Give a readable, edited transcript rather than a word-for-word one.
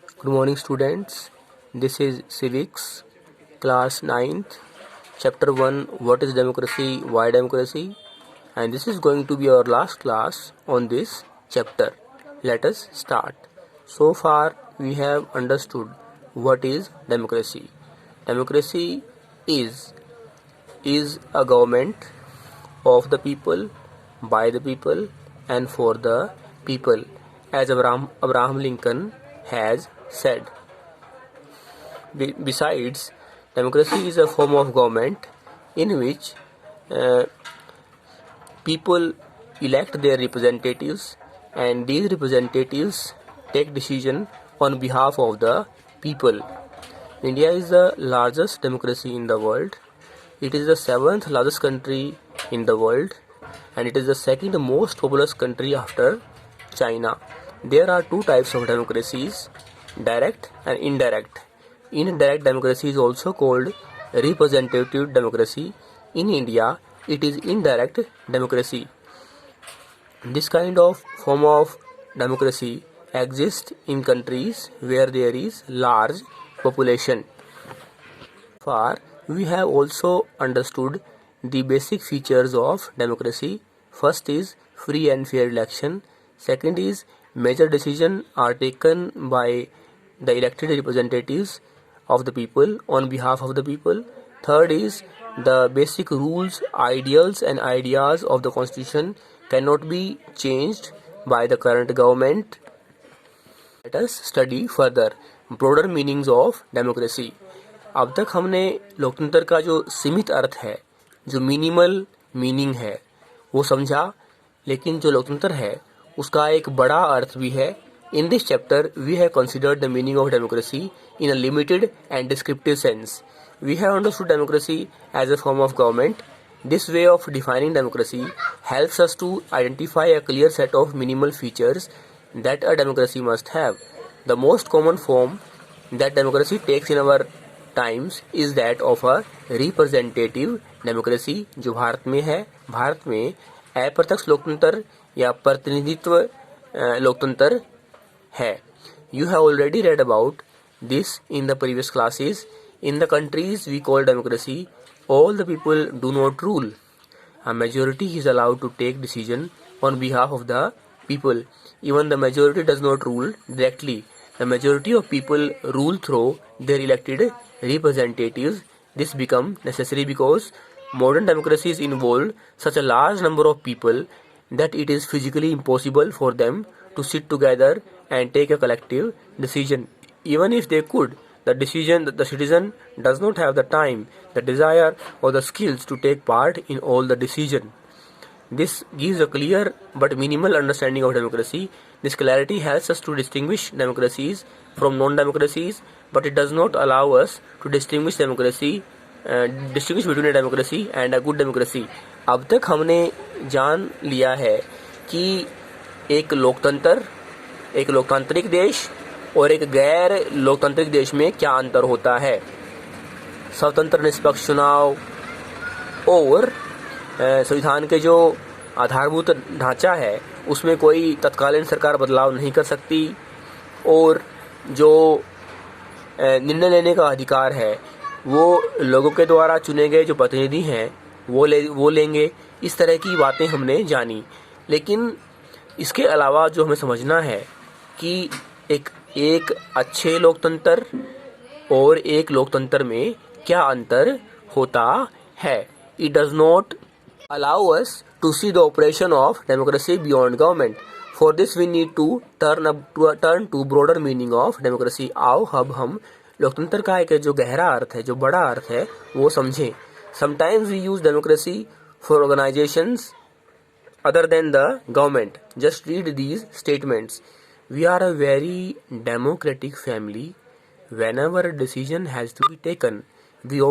Good morning students. This is Civics class 9th chapter 1 what is democracy, why democracy, and this is going to be our last class on this chapter. Let us start. So far we have understood what is democracy. Democracy is a government of the people, by the people and for the people, as Abraham Lincoln has said. Besides, democracy is a form of government in which people elect their representatives, and these representatives take decision on behalf of the people. India is the largest democracy in the world. It is the 7th largest country in the world, and it is the second most populous country after China. There are two types of democracies, direct and indirect. Indirect democracy is also called representative democracy. In India, it is indirect democracy. This kind of form of democracy exists in countries where there is large population. Far, we have also understood the basic features of democracy. First is free and fair election. Second is major decisions are taken by the elected representatives of the people on behalf of the people. Third is the basic rules, ideals and ideas of the constitution cannot be changed by the current government. Let us study further broader meanings of democracy. अब तक हमने लोकतंत्र का जो सीमित अर्थ है, जो minimal meaning है, वो समझा, लेकिन जो लोकतंत्र है उसका एक बड़ा अर्थ भी है. In this chapter, we have considered the meaning of democracy in a limited and descriptive sense. We have understood democracy as a form of government. This way of defining democracy helps us to identify a clear set of minimal features that a democracy must have. The most common form that democracy takes in our times is that of a representative democracy, जो भारत में है. भारत में अप्रत्यक्ष लोकतंत्र या प्रतिनिधित्व लोकतंत्र है. You have already read about this in the previous classes. In the countries we call democracy, all the people do not rule. A majority is allowed to take decision on behalf of the people. Even the majority does not rule directly. The majority of people rule through their elected representatives. This becomes necessary because modern democracies involve such a large number of people that it is physically impossible for them to sit together and take a collective decision. Even if they could, the citizen does not have the time, the desire or the skills to take part in all the decision. This gives a clear but minimal understanding of democracy. This clarity helps us to distinguish democracies from non-democracies, but it does not allow us to distinguish between a democracy and a good democracy. अब तक हमने जान लिया है कि एक लोकतांत्रिक देश और एक गैर लोकतांत्रिक देश में क्या अंतर होता है. स्वतंत्र निष्पक्ष चुनाव और संविधान के जो आधारभूत ढांचा है उसमें कोई तत्कालीन सरकार बदलाव नहीं कर सकती, और जो निर्णय लेने का अधिकार है वो लोगों के द्वारा चुने गए जो प्रतिनिधि हैं वो लेंगे. इस तरह की बातें हमने जानी, लेकिन इसके अलावा जो हमें समझना है कि एक अच्छे लोकतंत्र और एक लोकतंत्र में क्या अंतर होता है. It does not allow us to see the operation of democracy beyond government. For this we need to turn to broader meaning of democracy. आओ अब हम लोकतंत्र का एक जो गहरा अर्थ है, जो बड़ा अर्थ है, वो समझें. Sometimes we use democracy for organizations other than the government. Just read these statements. We are a very democratic family. Whenever a decision has to be taken, we